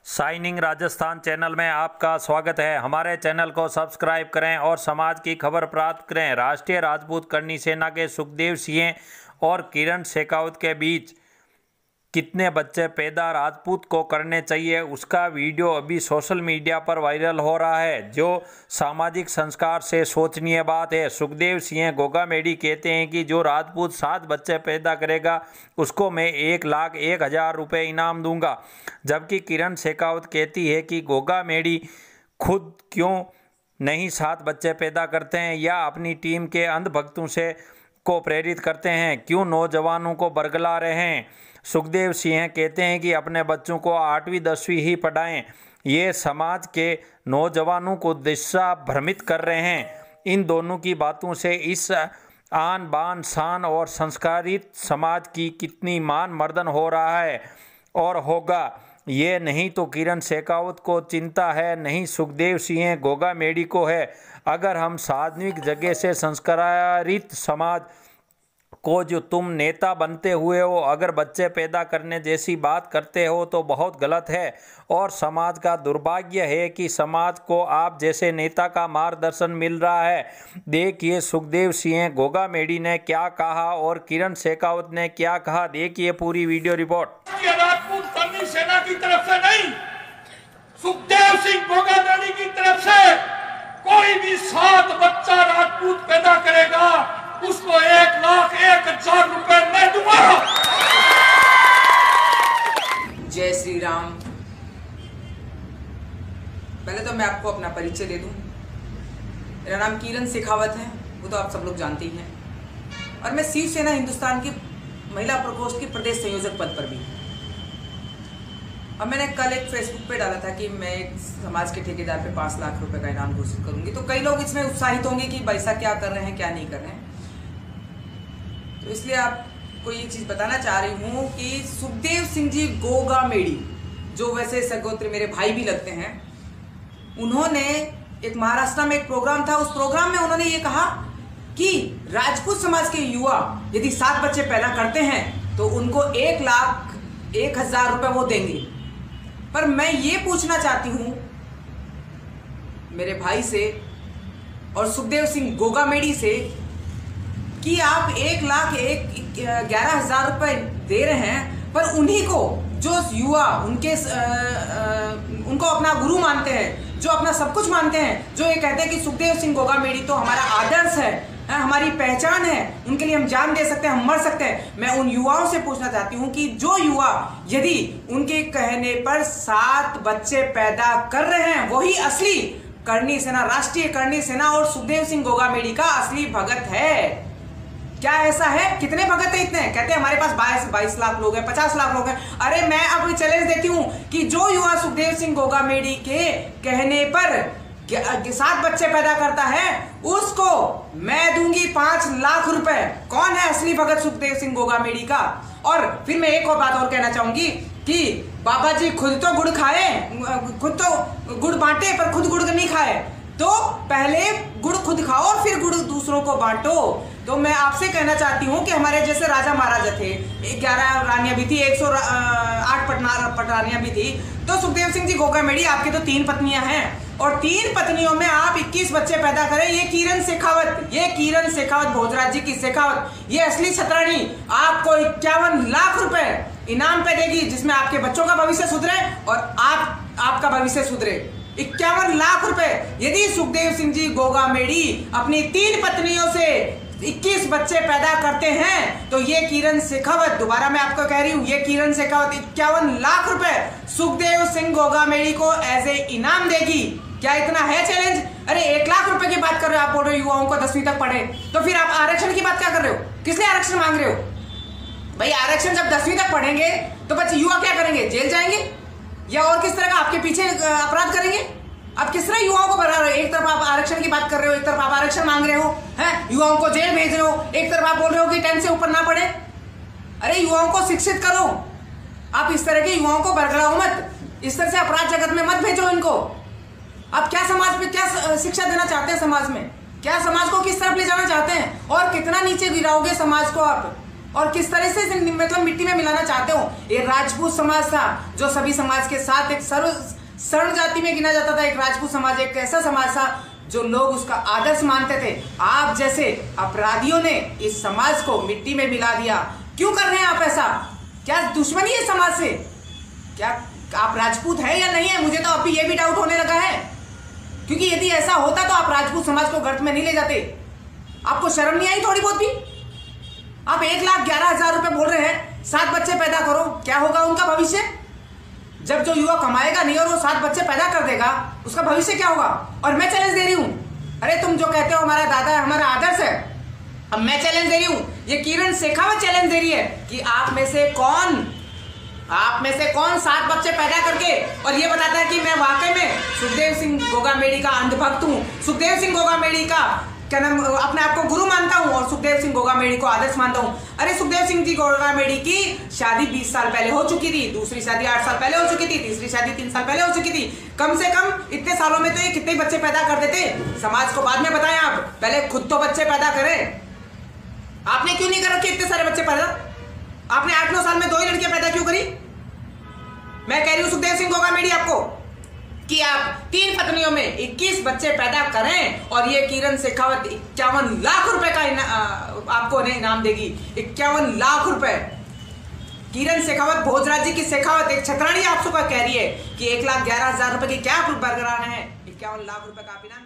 Shining Rajasthan channel में आपका स्वागत है। हमारे चैनल को सब्सक्राइब करें और समाज की खबर प्राप्त करें। राष्ट्रीय राजपूत करनी सेना के सुखदेव सिंह और किरण शेखावत के बीच कितने बच्चे पैदा राजपूत को करने चाहिए, उसका वीडियो अभी सोशल मीडिया पर वायरल हो रहा है, जो सामाजिक संस्कार से शोचनीय बात है। सुखदेव सिंह गोगामेडी कहते हैं कि जो राजपूत 7 बच्चे पैदा करेगा उसको मैं 1,01,000 रुपये इनाम दूंगा। जबकि किरण शेखावत कहती है कि गोगामेडी खुद क्यों नहीं 7 बच्चे पैदा करते हैं या अपनी टीम के अंधभक्तों से को प्रेरित करते हैं, क्यों नौजवानों को बरगला रहे हैं। सुखदेव सिंह कहते हैं कि अपने बच्चों को 8वीं 10वीं ही पढ़ाएं, ये समाज के नौजवानों को दिशा भ्रमित कर रहे हैं। इन दोनों की बातों से इस आन बान शान और संस्कारित समाज की कितनी मान मर्दन हो रहा है और होगा। ये नहीं तो किरण शेखावत को चिंता है, नहीं सुखदेव सिंह गोगामेडी को है। अगर हम सार्वजनिक जगह से संस्कारित समाज को जो तुम नेता बनते हुए हो अगर बच्चे पैदा करने जैसी बात करते हो तो बहुत गलत है। और समाज का दुर्भाग्य है कि समाज को आप जैसे नेता का मार्गदर्शन मिल रहा है। देखिए सुखदेव सिंह गोगामेडी ने क्या कहा और किरण शेखावत ने क्या कहा, देखिए पूरी वीडियो रिपोर्ट। राजपूत करनी सेना की तरफ से नहीं, सुखदेव सिंह गोगामेडी की तरफ से कोई भी 7 बच्चा राजपूत पैदा करेगा उसको 1,01,000 रुपए मैं दूंगा। जय श्री राम। पहले तो मैं आपको अपना परिचय दे दूं। मेरा नाम किरण शेखावत है, वो तो आप सब लोग जानते ही हैं, और मैं शिवसेना हिंदुस्तान की महिला प्रकोष्ठ की प्रदेश संयोजक पद पर भी हूँ। और मैंने कल एक फेसबुक पे डाला था कि मैं एक समाज के ठेकेदार पे 5 लाख रुपए का इनाम घोषित करूंगी, तो कई लोग इसमें उत्साहित होंगे कि पैसा क्या कर रहे हैं क्या नहीं कर रहे हैं। तो इसलिए आपको ये चीज बताना चाह रही हूँ कि सुखदेव सिंह जी गोगामेडी, जो वैसे सगोत्र मेरे भाई भी लगते हैं, उन्होंने एक महाराष्ट्र में एक प्रोग्राम था, उस प्रोग्राम में उन्होंने ये कहा कि राजपूत समाज के युवा यदि 7 बच्चे पैदा करते हैं तो उनको 1,01,000 रुपए वो देंगे। पर मैं ये पूछना चाहती हूं मेरे भाई से और सुखदेव सिंह गोगामेडी से कि आप 1,11,000 रुपए दे रहे हैं, पर उन्हीं को जो युवा उनको अपना गुरु मानते हैं, जो अपना सब कुछ मानते हैं, जो ये कहते हैं कि सुखदेव सिंह गोगामेडी तो हमारा आदर्श है, हमारी पहचान है, उनके लिए हम जान दे सकते हैं, हम मर सकते हैं। मैं उन युवाओं से पूछना चाहती हूं कि जो युवा यदि उनके कहने पर 7 बच्चे पैदा कर रहे हैं, वही असली करनी सेना, राष्ट्रीय करनी सेना और सुखदेव सिंह गोगामेडी का असली भगत है। क्या ऐसा है? कितने भगत है? इतने कहते हैं हमारे पास 22 लाख लोग हैं, 50 लाख लोग हैं। अरे मैं अब चैलेंज देती हूं कि जो युवा सुखदेव सिंह गोगामेडी के कहने पर 7 बच्चे पैदा करता है उसको मैं दूंगी 5 लाख रुपए। कौन है असली भगत सुखदेव सिंह गोगामेडी का? और फिर मैं एक और बात और कहना चाहूंगी कि बाबा जी खुद तो गुड़ खाए, खुद तो गुड़ बांटे, पर खुद गुड़ नहीं खाए, तो पहले गुड़ खुद खाओ और फिर गुड़ दूसरों को बांटो। तो मैं आपसे कहना चाहती हूँ कि हमारे जैसे राजा महाराजा थे, 11 रानियां भी थी, 108 पटरानियां भी थी, तो सुखदेव सिंह जी गोगामेडी आपकी तो 3 पत्नियां हैं, और 3 पत्नियों में आप 21 बच्चे पैदा करें। ये किरण शेखावत भोजराज जी की शेखावत, ये असली छतरानी आपको 51 लाख रुपए इनाम पे देगी, जिसमें आपके बच्चों का भविष्य सुधरे और आपका भविष्य सुधरे। 51 लाख रुपए। यदि सुखदेव सिंह जी गोगामेडी अपनी 3 पत्नियों से 21 बच्चे पैदा करते हैं तो ये किरण शेखावत, दोबारा मैं आपको कह रही हूं, ये किरण शेखावत 51 लाख रुपए सुखदेव सिंह गोगामेडी को एज ए इनाम देगी। क्या इतना है चैलेंज? अरे 1 लाख रुपए की बात कर रहे हो आप, बोल रहे हो युवाओं को 10वीं तक पढ़े, तो फिर आप आरक्षण की बात क्या कर रहे हो? किस लिए आरक्षण मांग रहे हो भाई? आरक्षण जब 10वीं तक पढ़ेंगे तो बच्चे युवा क्या करेंगे? जेल जाएंगे या और किस तरह का आपके पीछे अपराध करेंगे? आप किस तरह युवाओं को बढ़ा रहे हो? एक तरफ आप आरक्षण की बात कर रहे हो, एक तरफ आप आरक्षण मांग रहे हो, हैं युवाओं को जेल भेज रहे हो, एक तरफ आप बोल रहे हो कि 10 से ऊपर ना पढ़े। अरे युवाओं को शिक्षित करो, आप इस तरह के युवाओं को बरगलाओ मत, इस तरह से अपराध जगत में मत भेजो इनको। आप क्या समाज में क्या शिक्षा देना चाहते हैं? समाज में क्या, समाज को किस तरफ ले जाना चाहते हैं और कितना नीचे गिराओगे समाज को आप? और किस तरह से मतलब मिट्टी में मिलाना चाहते हो। ये राजपूत समाज था जो सभी समाज के साथ एक शरण जाति में गिना जाता था। एक राजपूत समाज एक ऐसा समाज था जो लोग उसका आदर्श मानते थे। आप जैसे अपराधियों ने इस समाज को मिट्टी में मिला दिया। क्यों कर रहे हैं आप ऐसा? क्या दुश्मनी है समाज से? क्या आप राजपूत हैं या नहीं है? मुझे तो अभी ये भी डाउट होने लगा है, क्योंकि यदि ऐसा होता तो आप राजपूत समाज को गर्त में नहीं ले जाते। आपको शर्म नहीं आई थोड़ी बहुत भी? आप 1,11,000 रुपए बोल रहे हैं, 7 बच्चे पैदा करो, क्या होगा उनका भविष्य? जब जो युवा कमाएगा नहीं और वो 7 बच्चे पैदा कर देगा, उसका भविष्य क्या होगा? और मैं चैलेंज दे रही हूं, अरे तुम जो कहते हो हमारा दादा है, हमारा आदर्श है, अब मैं चैलेंज दे रही हूं, ये किरण शेखावत चैलेंज दे रही है कि आप में से कौन 7 बच्चे पैदा करके और ये बताता है कि मैं वाकई में सुखदेव सिंह गोगामेड़ी का अंधभक्त हूं, सुखदेव सिंह गोगामेड़ी का क्या नाम अपने आप को गुरु मानता हूं और सुखदेव सिंह गोगामेड़ी को आदर्श मानता हूं। अरे सुखदेव सिंह जी गोगामेड़ी की शादी 20 साल पहले हो चुकी थी, दूसरी शादी 8 साल पहले हो चुकी थी, तीसरी शादी 3 साल पहले हो चुकी थी। कम से कम इतने सालों में तो ये कितने बच्चे पैदा कर देते? समाज को बाद में बताएं, आप पहले खुद तो बच्चे पैदा करें। आपने क्यों नहीं कर रखे इतने सारे बच्चे पैदा? आपने 8-9 साल में 2 ही लड़कियां पैदा क्यों करी? मैं कह रही हूं सुखदेव सिंह गोगामेड़ी आपको कि आप 3 पत्नियों में 21 बच्चे पैदा करें और ये किरण शेखावत 51 लाख रुपए का आपको इनाम देगी। 51 लाख रुपए। किरण शेखावत भोजराज जी की शेखावत एक छतरानी आप सबका कह रही है कि 1,11,000 रुपए की क्या बरकरार है, 51 लाख रुपए का आप इनाम